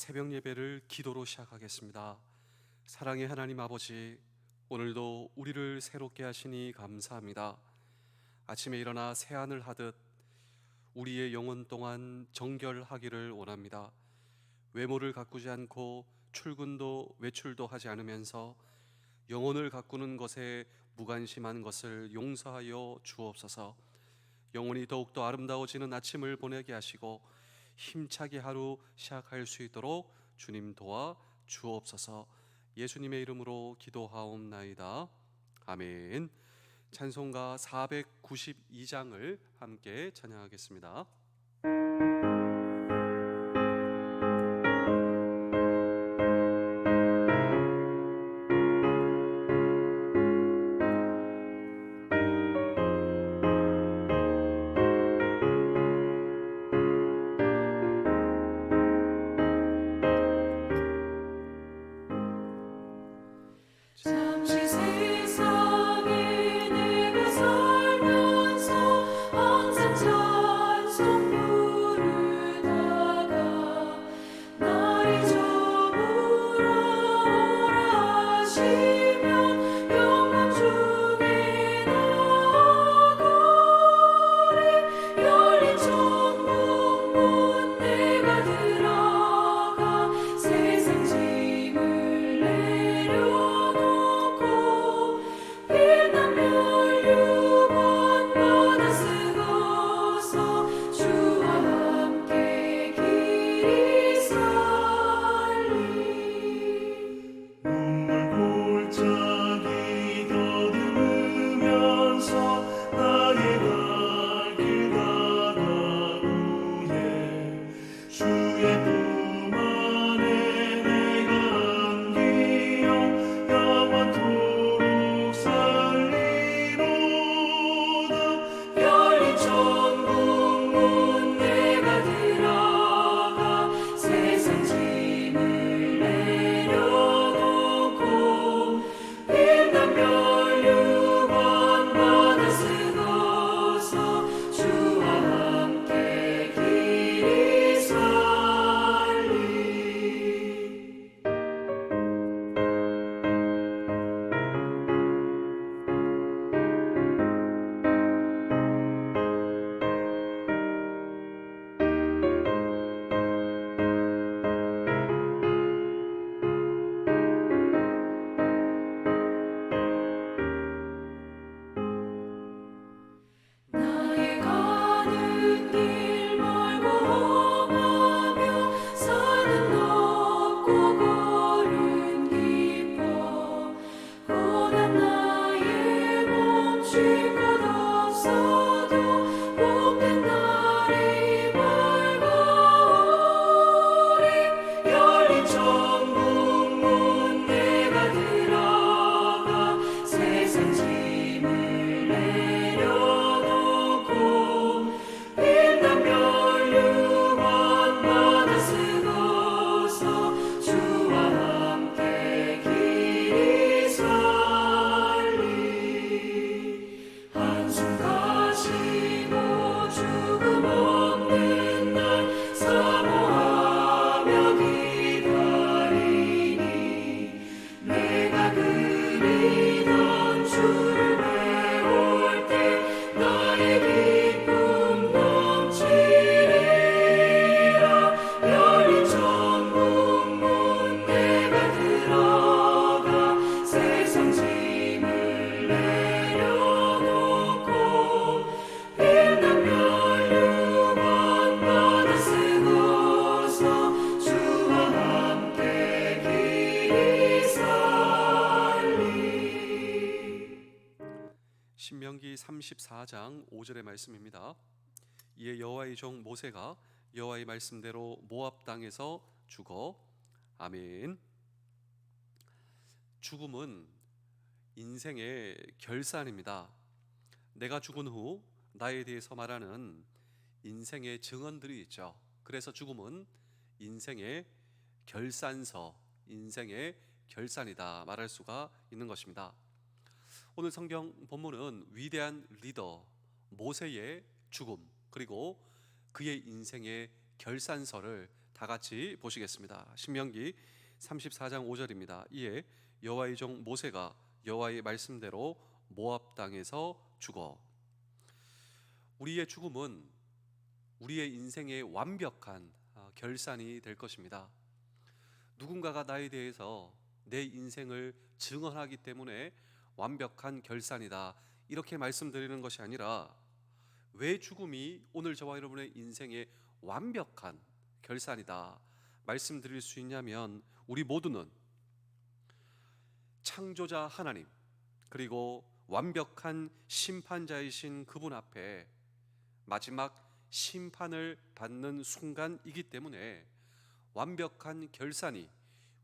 새벽 예배를 기도로 시작하겠습니다. 사랑의 하나님 아버지, 오늘도 우리를 새롭게 하시니 감사합니다. 아침에 일어나 새하늘 하듯 우리의 영혼 동안 정결하기를 원합니다. 외모를 가꾸지 않고 출근도 외출도 하지 않으면서 영혼을 가꾸는 것에 무관심한 것을 용서하여 주옵소서. 영혼이 더욱더 아름다워지는 아침을 보내게 하시고 힘차게 하루 시작할 수 있도록 주님 도와 주옵소서. 예수님의 이름으로 기도하옵나이다. 아멘. 찬송가 492장을 함께 찬양하겠습니다. 잠시 세상에 내가 살면서 항상 찬송 부르다가 날이 저물어 오라 하시면 영광 중에 나아가리. 열린 천국 문 내가 들어가 세상 짐을 내려놓고 빛난 멸류관 받아 쓰고서 주와 함께 길이 살리. 눈물 골짜기 더듬으면서 나의 발길 가다 후에 주의 품 안에 내가 안기어 영원토록 살리로다. 열린 천국 문 내가 들어가 세상 짐을 내려놓고 빛난 멸류관 받아 쓰고서 주와 함께 길이 살리. 나의 가는 길 멀고 험하며 산은 높고 걸음 깊어 고난 나의 멈출 것 없어도 복된 날이 밝아오리. 열린 천국 문 내가 들어가 세상 짐을 내려놓고 빛난 멸류관 받아 쓰고서 주와 함께 길이 살리. 한숨 가시고 죽음 없는 날 사모하며 기다리니 내가 그리던 주를 배울 때 나의 기쁨 넘치리라. 열린 천국 문 내가 들어가 세상 짐을 내려놓고 빛난 멸류관 받아 쓰고서 주와 함께 길이 살리. 신명기 34장 5절의 말씀입니다. 이에 여호와의 종 모세가 여호와의 말씀대로 모압 땅에서 죽어. 아멘. 죽음은 인생의 결산입니다. 내가 죽은 후 나에 대해서 말하는 인생의 증언들이 있죠. 그래서 죽음은 인생의 결산서, 인생의 결산이다 말할 수가 있는 것입니다. 오늘 성경 본문은 위대한 리더 모세의 죽음 그리고 그의 인생의 결산서를 다 같이 보시겠습니다. 신명기 34장 5절입니다. 이에 여호와의 종 모세가 여호와의 말씀대로 모압 땅에서 죽어. 우리의 죽음은 우리의 인생의 완벽한 결산이 될 것입니다. 누군가가 나에 대해서 내 인생을 증언하기 때문에 완벽한 결산이다, 이렇게 말씀드리는 것이 아니라, 왜 죽음이 오늘 저와 여러분의 인생의 완벽한 결산이다 말씀드릴 수 있냐면, 우리 모두는 창조자 하나님, 그리고 완벽한 심판자이신 그분 앞에 마지막 심판을 받는 순간이기 때문에 완벽한 결산이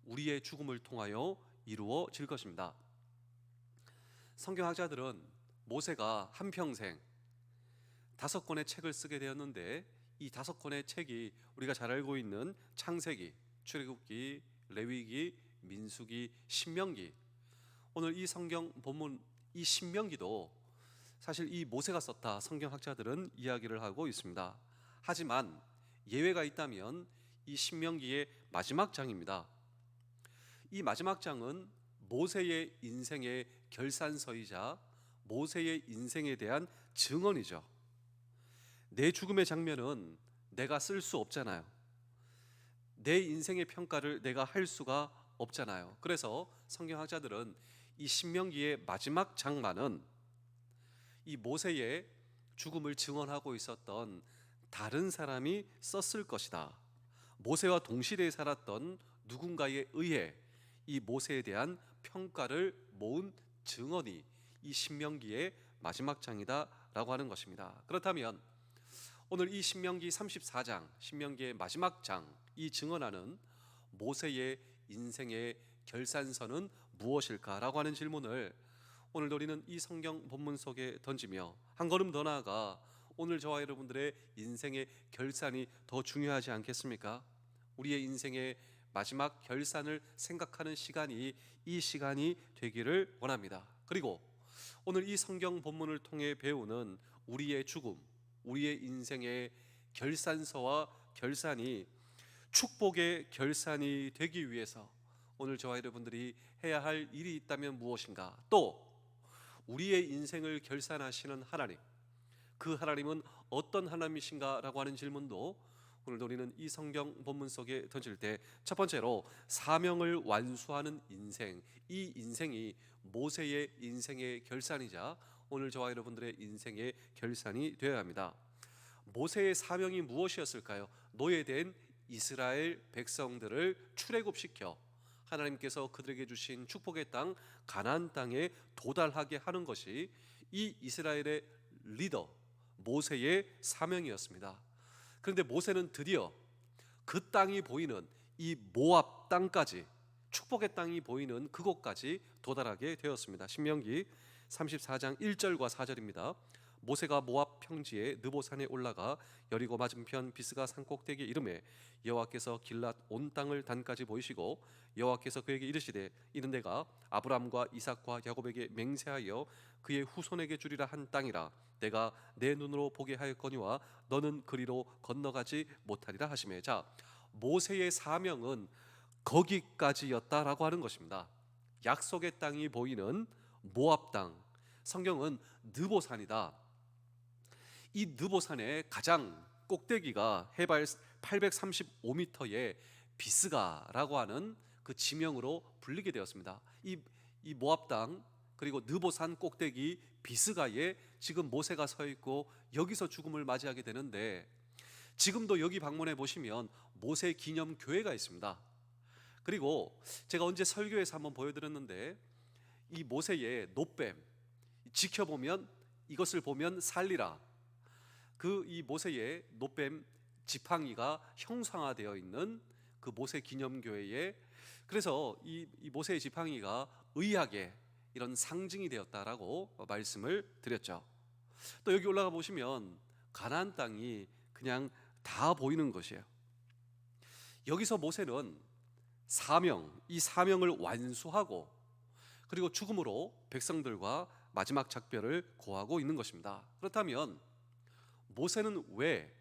우리의 죽음을 통하여 이루어질 것입니다. 성경학자들은 모세가 한평생 5권의 책을 쓰게 되었는데, 이 5권의 책이 우리가 잘 알고 있는 창세기, 출애굽기, 레위기, 민수기, 신명기, 오늘 이 성경 본문 이 신명기도 사실 이 모세가 썼다 성경학자들은 이야기를 하고 있습니다. 하지만 예외가 있다면 이 신명기의 마지막 장입니다. 이 마지막 장은 모세의 인생의 결산서이자 모세의 인생에 대한 증언이죠. 내 죽음의 장면은 내가 쓸 수 없잖아요. 내 인생의 평가를 내가 할 수가 없잖아요. 그래서 성경학자들은 이 신명기의 마지막 장만은 이 모세의 죽음을 증언하고 있었던 다른 사람이 썼을 것이다, 모세와 동시대에 살았던 누군가에 의해 이 모세에 대한 평가를 모은 증언이 이 신명기의 마지막 장이다 라고 하는 것입니다. 그렇다면 오늘 이 신명기 34장, 신명기의 마지막 장, 이 증언하는 모세의 인생의 결산서는 무엇일까라고 하는 질문을 오늘 우리는 이 성경 본문 속에 던지며, 한 걸음 더 나아가 오늘 저와 여러분들의 인생의 결산이 더 중요하지 않겠습니까? 우리의 인생의 마지막 결산을 생각하는 시간이 이 시간이 되기를 원합니다. 그리고 오늘 이 성경 본문을 통해 배우는 우리의 죽음, 우리의 인생의 결산서와 결산이 축복의 결산이 되기 위해서 오늘 저와 여러분들이 해야 할 일이 있다면 무엇인가? 또 우리의 인생을 결산하시는 하나님, 그 하나님은 어떤 하나님이신가? 라고 하는 질문도 오늘 우리는 이 성경 본문 속에 던질 때, 첫 번째로 사명을 완수하는 인생, 이 인생이 모세의 인생의 결산이자 오늘 저와 여러분들의 인생의 결산이 되어야 합니다. 모세의 사명이 무엇이었을까요? 노예된 이스라엘 백성들을 출애굽시켜 하나님께서 그들에게 주신 축복의 땅 가나안 땅에 도달하게 하는 것이 이 이스라엘의 리더 모세의 사명이었습니다. 그런데 모세는 드디어 그 땅이 보이는 이 모압 땅까지, 축복의 땅이 보이는 그곳까지 도달하게 되었습니다. 신명기 34장 1절과 4절입니다. 모세가 모압 평지의 느보산에 올라가 여리고 맞은편 비스가 산 꼭대기에 이르매 여호와께서 길랏 온 땅을 단까지 보이시고 여호와께서 그에게 이르시되 이는 내가 아브람과 이삭과 야곱에게 맹세하여 그의 후손에게 주리라 한 땅이라. 내가 내 눈으로 보게 하였거니와 너는 그리로 건너가지 못하리라 하시매. 자, 모세의 사명은 거기까지였다라고 하는 것입니다. 약속의 땅이 보이는 모압 땅, 성경은 느보산이다. 이 느보산의 가장 꼭대기가 해발 835m의 비스가라고 하는 그 지명으로 불리게 되었습니다. 이 모압 땅, 그리고 느보산 꼭대기 비스가에 지금 모세가 서 있고 여기서 죽음을 맞이하게 되는데, 지금도 여기 방문해 보시면 모세 기념 교회가 있습니다. 그리고 제가 언제 설교에서 한번 보여드렸는데, 이 모세의 노뱀, 지켜보면 이것을 보면 살리라, 그 이 모세의 노뱀 지팡이가 형상화되어 있는 그 모세 기념교회에, 그래서 이 모세의 지팡이가 의학의 이런 상징이 되었다라고 말씀을 드렸죠. 또 여기 올라가 보시면 가나안 땅이 그냥 다 보이는 것이에요. 여기서 모세는 이 사명을 완수하고 그리고 죽음으로 백성들과 마지막 작별을 고하고 있는 것입니다. 그렇다면 모세는 왜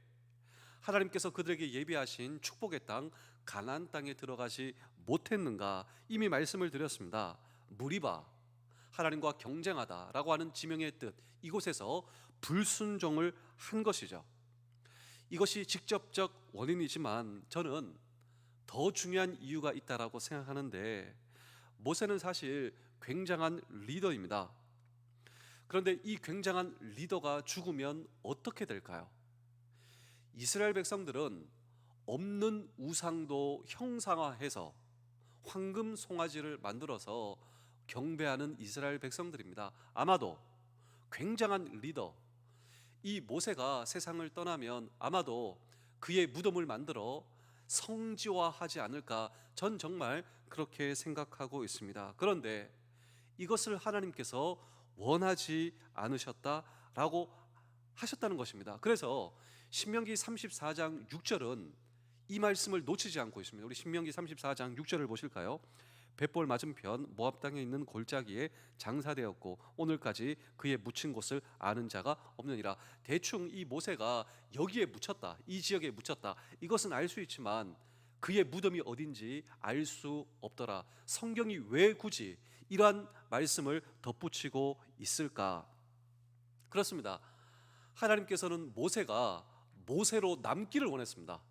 하나님께서 그들에게 예비하신 축복의 땅 가나안 땅에 들어가지 못했는가? 이미 말씀을 드렸습니다. 무리바, 하나님과 경쟁하다라고 하는 지명의 뜻, 이곳에서 불순종을 한 것이죠. 이것이 직접적 원인이지만 저는 더 중요한 이유가 있다라고 생각하는데, 모세는 사실 굉장한 리더입니다. 그런데 이 굉장한 리더가 죽으면 어떻게 될까요? 이스라엘 백성들은 없는 우상도 형상화해서 황금 송아지를 만들어서 경배하는 이스라엘 백성들입니다. 아마도 굉장한 리더, 이 모세가 세상을 떠나면 아마도 그의 무덤을 만들어 성지화하지 않을까, 전 정말 그렇게 생각하고 있습니다. 그런데 이것을 하나님께서 원하지 않으셨다라고 하셨다는 것입니다. 그래서 신명기 34장 6절은 이 말씀을 놓치지 않고 있습니다. 우리 신명기 34장 6절을 보실까요? 벳볼 맞은편 모압 땅에 있는 골짜기에 장사되었고 오늘까지 그의 묻힌 곳을 아는 자가 없느니라. 대충 이 모세가 여기에 묻혔다, 이 지역에 묻혔다, 이것은 알 수 있지만 그의 무덤이 어딘지 알 수 없더라. 성경이 왜 굳이 이러한 말씀을 덧붙이고 있을까? 그렇습니다. 하나님께서는 모세가 모세로 남기를 원했습니다.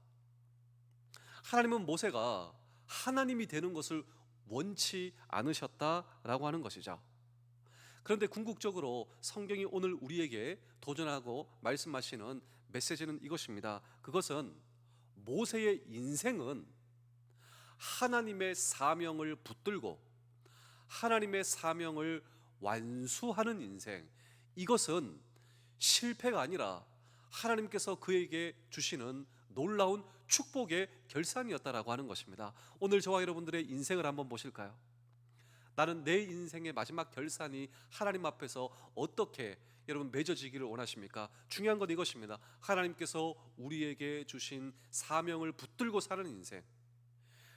하나님은 모세가 하나님이 되는 것을 원치 않으셨다라고 하는 것이죠. 그런데 궁극적으로 성경이 오늘 우리에게 도전하고 말씀하시는 메시지는 이것입니다. 그것은 모세의 인생은 하나님의 사명을 붙들고 하나님의 사명을 완수하는 인생, 이것은 실패가 아니라 하나님께서 그에게 주시는 놀라운 축복의 결산이었다라고 하는 것입니다. 오늘 저와 여러분들의 인생을 한번 보실까요? 나는 내 인생의 마지막 결산이 하나님 앞에서 어떻게 여러분 맺어지기를 원하십니까? 중요한 건 이것입니다. 하나님께서 우리에게 주신 사명을 붙들고 사는 인생,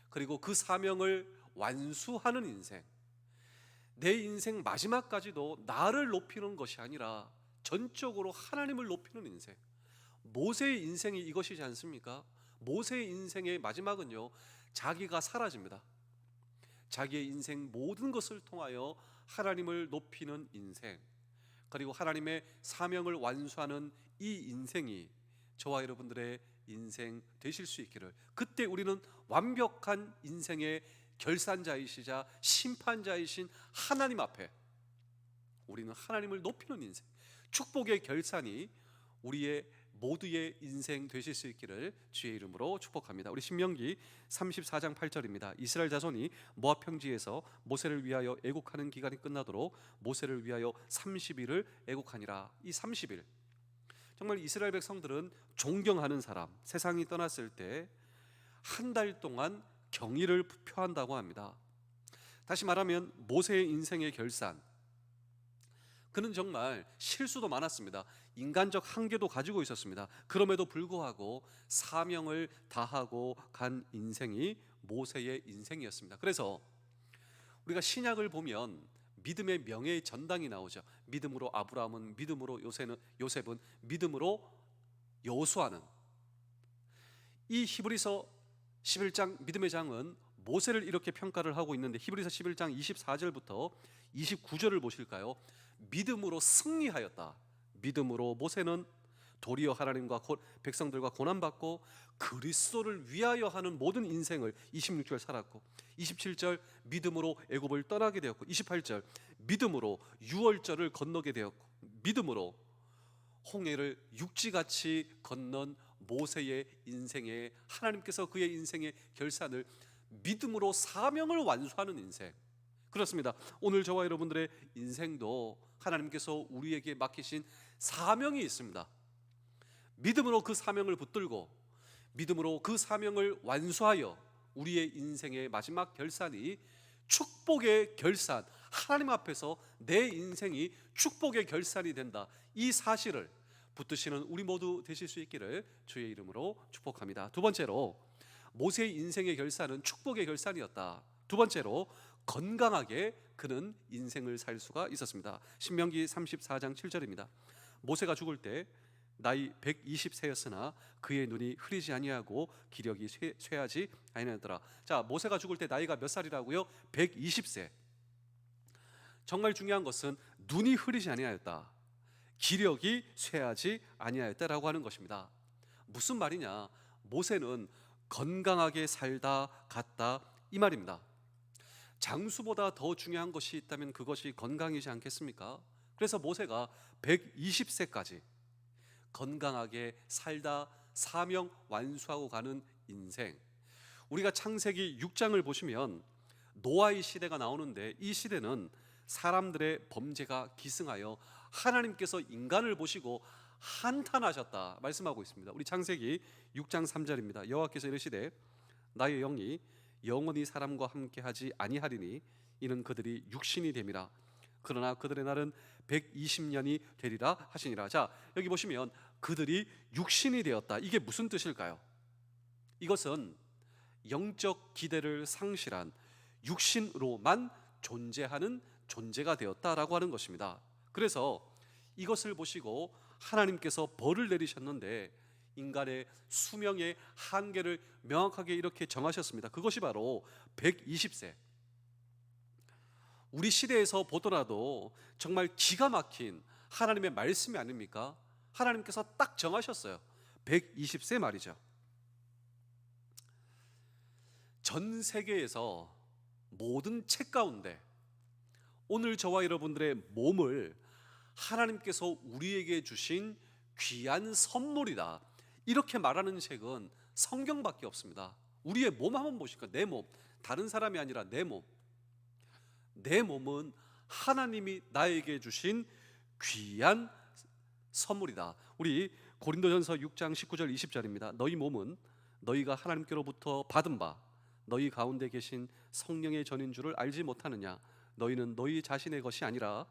그리고 그 사명을 완수하는 인생, 내 인생 마지막까지도 나를 높이는 것이 아니라 전적으로 하나님을 높이는 인생. 모세의 인생이 이것이지 않습니까? 모세의 인생의 마지막은요, 자기가 사라집니다. 자기의 인생 모든 것을 통하여 하나님을 높이는 인생, 그리고 하나님의 사명을 완수하는 이 인생이 저와 여러분들의 인생 되실 수 있기를, 그때 우리는 완벽한 인생의 결산자이시자 심판자이신 하나님 앞에 우리는 하나님을 높이는 인생, 축복의 결산이 우리의 모두의 인생 되실 수 있기를 주의 이름으로 축복합니다. 우리 신명기 34장 8절입니다. 이스라엘 자손이 모압 평지에서 모세를 위하여 애국하는 기간이 끝나도록 모세를 위하여 30일을 애국하니라. 이 30일, 정말 이스라엘 백성들은 존경하는 사람, 세상이 떠났을 때 한 달 동안 경의를 표한다고 합니다. 다시 말하면 모세의 인생의 결산, 그는 정말 실수도 많았습니다. 인간적 한계도 가지고 있었습니다. 그럼에도 불구하고 사명을 다하고 간 인생이 모세의 인생이었습니다. 그래서 우리가 신약을 보면 믿음의 명예의 전당이 나오죠. 믿음으로 아브라함은, 믿음으로 요셉은, 믿음으로 여호수아는. 이 히브리서 11장 믿음의 장은 모세를 이렇게 평가를 하고 있는데, 히브리서 11장 24절부터 29절을 보실까요? 믿음으로 승리하였다. 믿음으로 모세는 도리어 하나님과 백성들과 고난받고 그리스도를 위하여 하는 모든 인생을 26절 살았고, 27절 믿음으로 애굽을 떠나게 되었고, 28절 믿음으로 유월절을 건너게 되었고, 믿음으로 홍해를 육지같이 건넌 모세의 인생에 하나님께서 그의 인생의 결산을 믿음으로 사명을 완수하는 인생. 그렇습니다. 오늘 저와 여러분들의 인생도 하나님께서 우리에게 맡기신 사명이 있습니다. 믿음으로 그 사명을 붙들고 믿음으로 그 사명을 완수하여 우리의 인생의 마지막 결산이 축복의 결산, 하나님 앞에서 내 인생이 축복의 결산이 된다, 이 사실을 붙드시는 우리 모두 되실 수 있기를 주의 이름으로 축복합니다. 두 번째로, 모세의 인생의 결산은 축복의 결산이었다. 두 번째로, 건강하게 그는 인생을 살 수가 있었습니다. 신명기 34장 7절입니다. 모세가 죽을 때 나이 120세였으나 그의 눈이 흐리지 아니하고 기력이 쇠하지 아니하더라. 자, 모세가 죽을 때 나이가 몇 살이라고요? 120세. 정말 중요한 것은 눈이 흐리지 아니하였다, 기력이 쇠하지 아니하였다라고 하는 것입니다. 무슨 말이냐? 모세는 건강하게 살다 갔다 이 말입니다. 장수보다 더 중요한 것이 있다면 그것이 건강이지 않겠습니까? 그래서 모세가 120세까지 건강하게 살다 사명 완수하고 가는 인생. 우리가 창세기 6장을 보시면 노아의 시대가 나오는데, 이 시대는 사람들의 범죄가 기승하여 하나님께서 인간을 보시고 한탄하셨다 말씀하고 있습니다. 우리 창세기 6장 3절입니다. 여호와께서 이르시되 나의 영이 영원히 사람과 함께하지 아니하리니 이는 그들이 육신이 됨이라. 그러나 그들의 날은 120년이 되리라 하시니라. 자, 여기 보시면 그들이 육신이 되었다. 이게 무슨 뜻일까요? 이것은 영적 기대를 상실한 육신으로만 존재하는 존재가 되었다라고 하는 것입니다. 그래서 이것을 보시고 하나님께서 벌을 내리셨는데 인간의 수명의 한계를 명확하게 이렇게 정하셨습니다. 그것이 바로 120세. 우리 시대에서 보더라도 정말 기가 막힌 하나님의 말씀이 아닙니까? 하나님께서 딱 정하셨어요. 120세 말이죠. 전 세계에서 모든 책 가운데 오늘 저와 여러분들의 몸을 하나님께서 우리에게 주신 귀한 선물이다, 이렇게 말하는 책은 성경밖에 없습니다. 우리의 몸 한번 보실까요? 내 몸, 다른 사람이 아니라 내 몸. 내 몸은 하나님이 나에게 주신 귀한 선물이다. 우리 고린도전서 6장 19절 20절입니다. 너희 몸은 너희가 하나님께로부터 받은 바 너희 가운데 계신 성령의 전인 줄을 알지 못하느냐? 너희는 너희 자신의 것이 아니라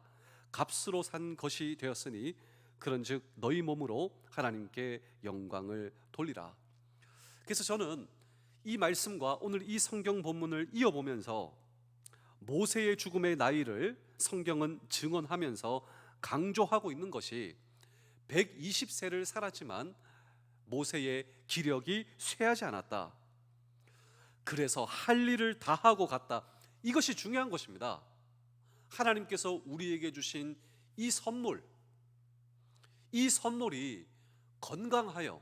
값으로 산 것이 되었으니 그런즉 너희 몸으로 하나님께 영광을 돌리라. 그래서 저는 이 말씀과 오늘 이 성경 본문을 이어보면서 모세의 죽음의 나이를 성경은 증언하면서 강조하고 있는 것이 120세를 살았지만 모세의 기력이 쇠하지 않았다. 그래서 할 일을 다 하고 갔다. 이것이 중요한 것입니다. 하나님께서 우리에게 주신 이 선물, 이 선물이 건강하여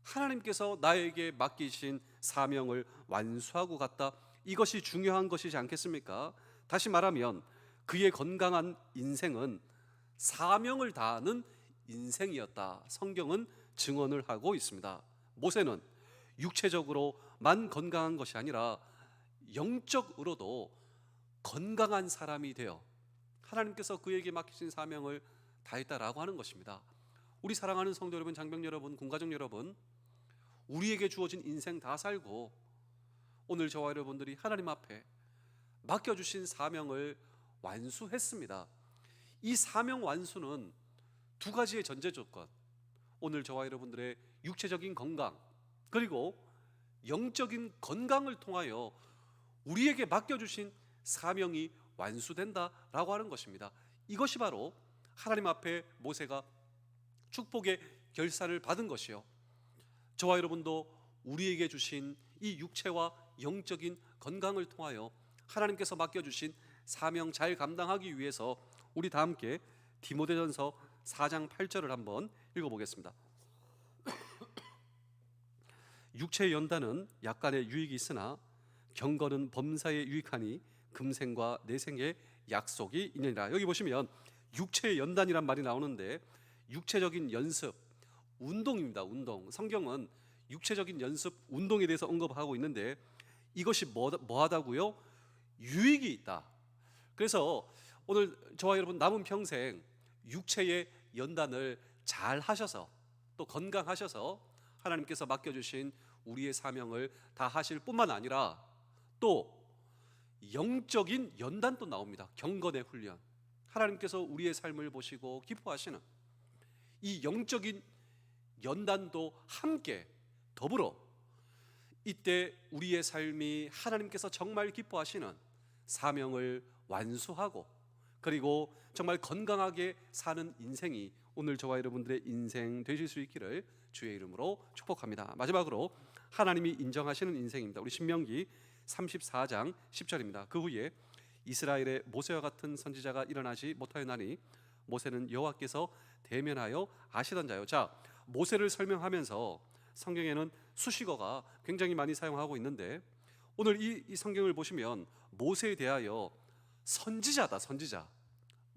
하나님께서 나에게 맡기신 사명을 완수하고 갔다. 이것이 중요한 것이지 않겠습니까? 다시 말하면 그의 건강한 인생은 사명을 다하는 인생이었다. 성경은 증언을 하고 있습니다. 모세는 육체적으로만 건강한 것이 아니라 영적으로도 건강한 사람이 되어 하나님께서 그에게 맡기신 사명을 다했다라고 하는 것입니다. 우리 사랑하는 성도 여러분, 장병 여러분, 군가족 여러분, 우리에게 주어진 인생 다 살고 오늘 저와 여러분들이 하나님 앞에 맡겨주신 사명을 완수했습니다. 이 사명 완수는 두 가지의 전제 조건, 오늘 저와 여러분들의 육체적인 건강 그리고 영적인 건강을 통하여 우리에게 맡겨주신 사명이 완수된다라고 하는 것입니다. 이것이 바로 하나님 앞에 모세가 축복의 결산을 받은 것이요, 저와 여러분도 우리에게 주신 이 육체와 영적인 건강을 통하여 하나님께서 맡겨주신 사명 잘 감당하기 위해서 우리 다 함께 디모데전서 4장 8절을 한번 읽어보겠습니다. 육체의 연단은 약간의 유익이 있으나 경건은 범사에 유익하니 금생과 내생의 약속이 있느니라. 여기 보시면 육체의 연단이란 말이 나오는데 육체적인 연습, 운동입니다. 운동. 성경은 육체적인 연습, 운동에 대해서 언급하고 있는데 이것이 뭐하다고요? 유익이 있다. 그래서 오늘 저와 여러분 남은 평생 육체의 연단을 잘 하셔서 또 건강하셔서 하나님께서 맡겨주신 우리의 사명을 다 하실 뿐만 아니라 또 영적인 연단도 나옵니다. 경건의 훈련. 하나님께서 우리의 삶을 보시고 기뻐하시는 이 영적인 연단도 함께 더불어 이때 우리의 삶이 하나님께서 정말 기뻐하시는 사명을 완수하고 그리고 정말 건강하게 사는 인생이 오늘 저와 여러분들의 인생 되실 수 있기를 주의 이름으로 축복합니다. 마지막으로 하나님이 인정하시는 인생입니다. 우리 신명기 34장 10절입니다. 그 후에 이스라엘의 모세와 같은 선지자가 일어나지 못하였나니 모세는 여호와께서 대면하여 아시던 자요. 자, 모세를 설명하면서 성경에는 수식어가 굉장히 많이 사용하고 있는데 오늘 이 성경을 보시면 모세에 대하여 선지자다, 선지자.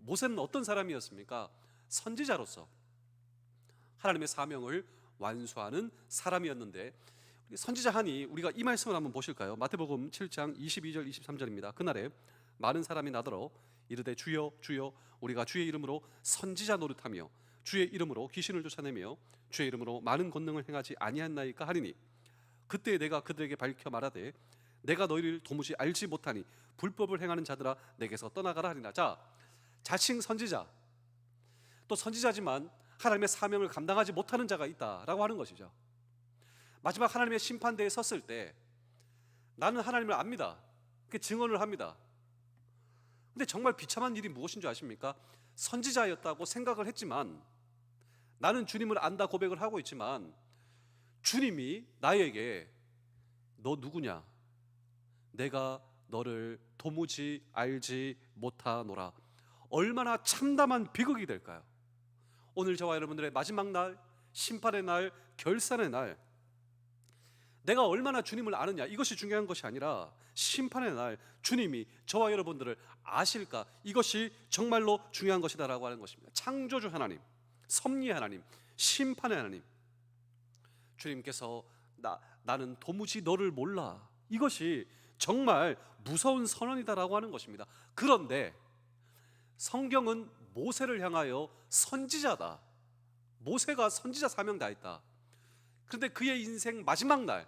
모세는 어떤 사람이었습니까? 선지자로서 하나님의 사명을 완수하는 사람이었는데 선지자 하니 우리가 이 말씀을 한번 보실까요? 마태복음 7장 22절 23절입니다. 그날에 많은 사람이 나더러 이르되 주여 주여 우리가 주의 이름으로 선지자 노릇하며 주의 이름으로 귀신을 쫓아내며 주의 이름으로 많은 권능을 행하지 아니하나이까 하리니 그때 내가 그들에게 밝혀 말하되 내가 너희를 도무지 알지 못하니 불법을 행하는 자들아 내게서 떠나가라 하리나. 자, 자칭 선지자, 또 선지자지만 하나님의 사명을 감당하지 못하는 자가 있다라고 하는 것이죠. 마지막 하나님의 심판대에 섰을 때 나는 하나님을 압니다. 그 증언을 합니다. 근데 정말 비참한 일이 무엇인 줄 아십니까? 선지자였다고 생각을 했지만 나는 주님을 안다 고백을 하고 있지만 주님이 나에게 너 누구냐? 내가 너를 도무지 알지 못하노라. 얼마나 참담한 비극이 될까요? 오늘 저와 여러분들의 마지막 날, 심판의 날, 결산의 날, 내가 얼마나 주님을 아느냐 이것이 중요한 것이 아니라 심판의 날 주님이 저와 여러분들을 아실까, 이것이 정말로 중요한 것이다라고 하는 것입니다. 창조주 하나님, 섭리의 하나님, 심판의 하나님, 주님께서 나는 도무지 너를 몰라, 이것이 정말 무서운 선언이다라고 하는 것입니다. 그런데 성경은 모세를 향하여 선지자다, 모세가 선지자 사명 다했다. 그런데 그의 인생 마지막 날,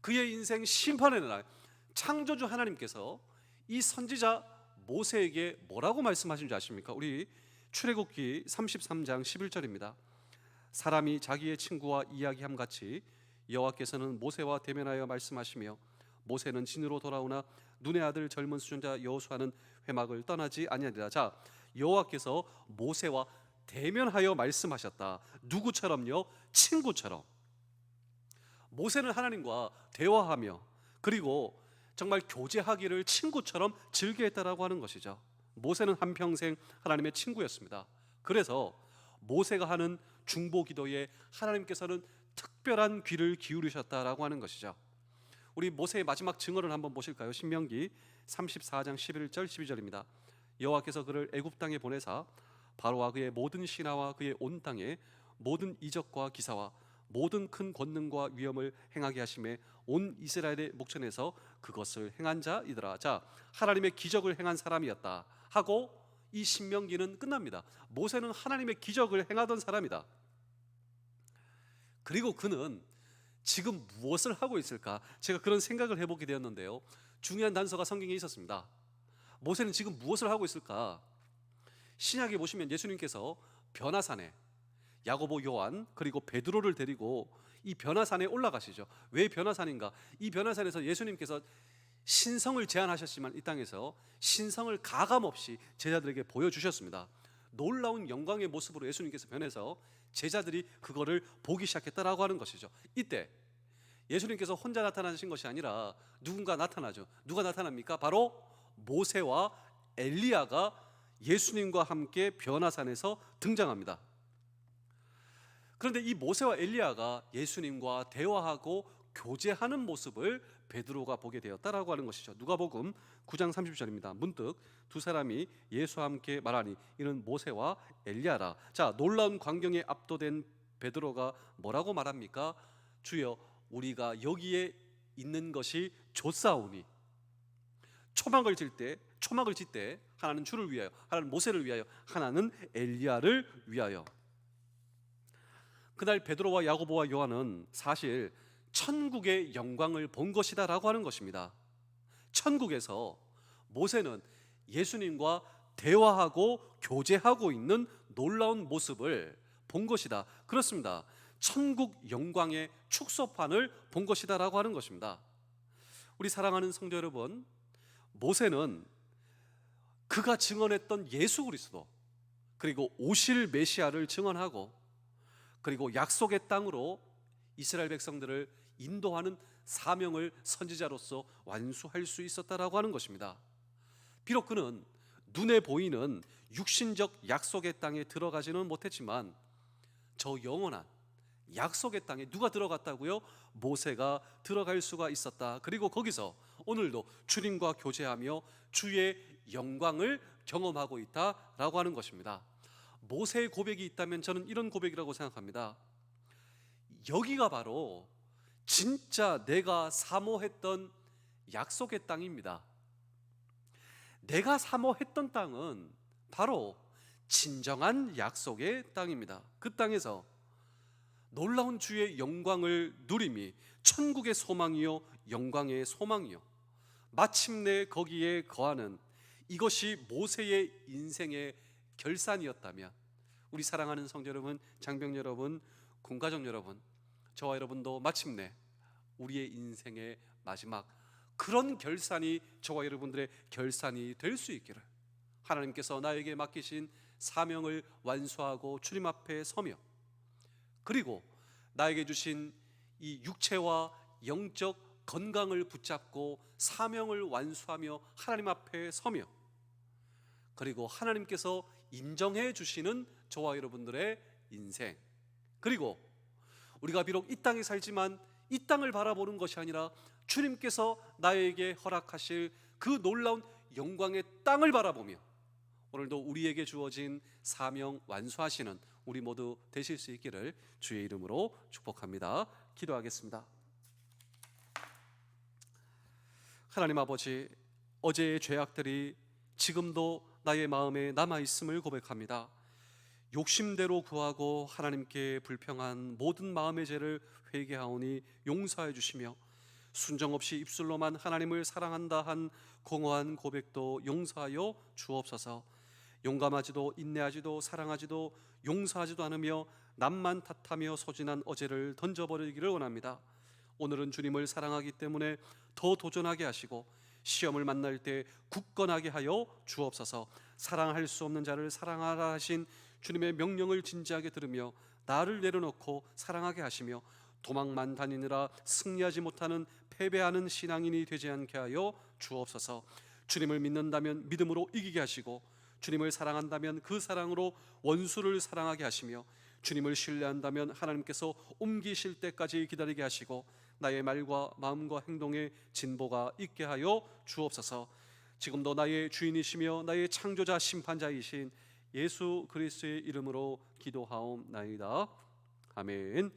그의 인생 심판의 날, 창조주 하나님께서 이 선지자 모세에게 뭐라고 말씀하신 줄 아십니까? 우리 출애굽기 33장 11절입니다. 사람이 자기의 친구와 이야기함 같이 여호와께서는 모세와 대면하여 말씀하시며 모세는 진으로 돌아오나 눈의 아들 젊은 수존자 여호수아는 회막을 떠나지 아니하리라. 자, 여호와께서 모세와 대면하여 말씀하셨다. 누구처럼요? 친구처럼. 모세는 하나님과 대화하며 그리고 정말 교제하기를 친구처럼 즐겨했다라고 하는 것이죠. 모세는 한평생 하나님의 친구였습니다. 그래서 모세가 하는 중보 기도에 하나님께서는 특별한 귀를 기울이셨다라고 하는 것이죠. 우리 모세의 마지막 증언을 한번 보실까요? 신명기 34장 11절 12절입니다. 여호와께서 그를 애굽 땅에 보내사 바로와 그의 모든 신하와 그의 온 땅에 모든 이적과 기사와 모든 큰 권능과 위엄을 행하게 하심에 온 이스라엘의 목전에서 그것을 행한 자이더라. 자, 하나님의 기적을 행한 사람이었다 하고 이 신명기는 끝납니다. 모세는 하나님의 기적을 행하던 사람이다. 그리고 그는 지금 무엇을 하고 있을까? 제가 그런 생각을 해보게 되었는데요, 중요한 단서가 성경에 있었습니다. 모세는 지금 무엇을 하고 있을까? 신약에 보시면 예수님께서 변화산에 야고보, 요한 그리고 베드로를 데리고 이 변화산에 올라가시죠. 왜 변화산인가? 이 변화산에서 예수님께서 신성을 제안하셨지만 이 땅에서 신성을 가감없이 제자들에게 보여주셨습니다. 놀라운 영광의 모습으로 예수님께서 변해서 제자들이 그거를 보기 시작했다라고 하는 것이죠. 이때 예수님께서 혼자 나타나신 것이 아니라 누군가 나타나죠. 누가 나타납니까? 바로 모세와 엘리야가 예수님과 함께 변화산에서 등장합니다. 그런데 이 모세와 엘리야가 예수님과 대화하고 교제하는 모습을 베드로가 보게 되었다라고 하는 것이죠. 누가복음 9장 30절입니다. 문득 두 사람이 예수와 함께 말하니 이는 모세와 엘리야라. 자, 놀라운 광경에 압도된 베드로가 뭐라고 말합니까? 주여, 우리가 여기에 있는 것이 좋사오니. 초막을 짓때 하나는 주를 위하여, 하나는 모세를 위하여, 하나는 엘리야를 위하여. 그날 베드로와 야고보와 요한은 사실 천국의 영광을 본 것이다라고 하는 것입니다. 천국에서 모세는 예수님과 대화하고 교제하고 있는 놀라운 모습을 본 것이다. 그렇습니다. 천국 영광의 축소판을 본 것이다라고 하는 것입니다. 우리 사랑하는 성도 여러분, 모세는 그가 증언했던 예수 그리스도, 그리고 오실 메시아를 증언하고, 그리고 약속의 땅으로 이스라엘 백성들을 인도하는 사명을 선지자로서 완수할 수 있었다라고 하는 것입니다. 비록 그는 눈에 보이는 육신적 약속의 땅에 들어가지는 못했지만 저 영원한 약속의 땅에 누가 들어갔다고요? 모세가 들어갈 수가 있었다. 그리고 거기서 오늘도 주님과 교제하며 주의 영광을 경험하고 있다라고 하는 것입니다. 모세의 고백이 있다면 저는 이런 고백이라고 생각합니다. 여기가 바로 진짜 내가 사모했던 약속의 땅입니다. 내가 사모했던 땅은 바로 진정한 약속의 땅입니다. 그 땅에서 놀라운 주의 영광을 누림이 천국의 소망이요 영광의 소망이요 마침내 거기에 거하는, 이것이 모세의 인생의 결산이었다면 우리 사랑하는 성도 여러분, 장병 여러분, 군가족 여러분, 저와 여러분도 마침내 우리의 인생의 마지막 그런 결산이 저와 여러분들의 결산이 될 수 있기를 하나님께서 나에게 맡기신 사명을 완수하고 주님 앞에 서며, 그리고 나에게 주신 이 육체와 영적 건강을 붙잡고 사명을 완수하며 하나님 앞에 서며, 그리고 하나님께서 인정해 주시는 저와 여러분들의 인생, 그리고 우리가 비록 이 땅에 살지만 이 땅을 바라보는 것이 아니라 주님께서 나에게 허락하실 그 놀라운 영광의 땅을 바라보며 오늘도 우리에게 주어진 사명 완수하시는 우리 모두 되실 수 있기를 주의 이름으로 축복합니다. 기도하겠습니다. 하나님 아버지, 어제의 죄악들이 지금도 나의 마음에 남아있음을 고백합니다. 욕심대로 구하고 하나님께 불평한 모든 마음의 죄를 회개하오니 용서해 주시며, 순정 없이 입술로만 하나님을 사랑한다 한 공허한 고백도 용서하여 주옵소서. 용감하지도 인내하지도 사랑하지도 용서하지도 않으며 남만 탓하며 소진한 어제를 던져버리기를 원합니다. 오늘은 주님을 사랑하기 때문에 더 도전하게 하시고 시험을 만날 때 굳건하게 하여 주옵소서. 사랑할 수 없는 자를 사랑하라 하신 주님의 명령을 진지하게 들으며 나를 내려놓고 사랑하게 하시며, 도망만 다니느라 승리하지 못하는 패배하는 신앙인이 되지 않게 하여 주옵소서. 주님을 믿는다면 믿음으로 이기게 하시고, 주님을 사랑한다면 그 사랑으로 원수를 사랑하게 하시며, 주님을 신뢰한다면 하나님께서 옮기실 때까지 기다리게 하시고, 나의 말과 마음과 행동에 진보가 있게 하여 주옵소서. 지금도 나의 주인이시며 나의 창조자 심판자이신 예수 그리스도의 이름으로 기도하옵나이다. 아멘.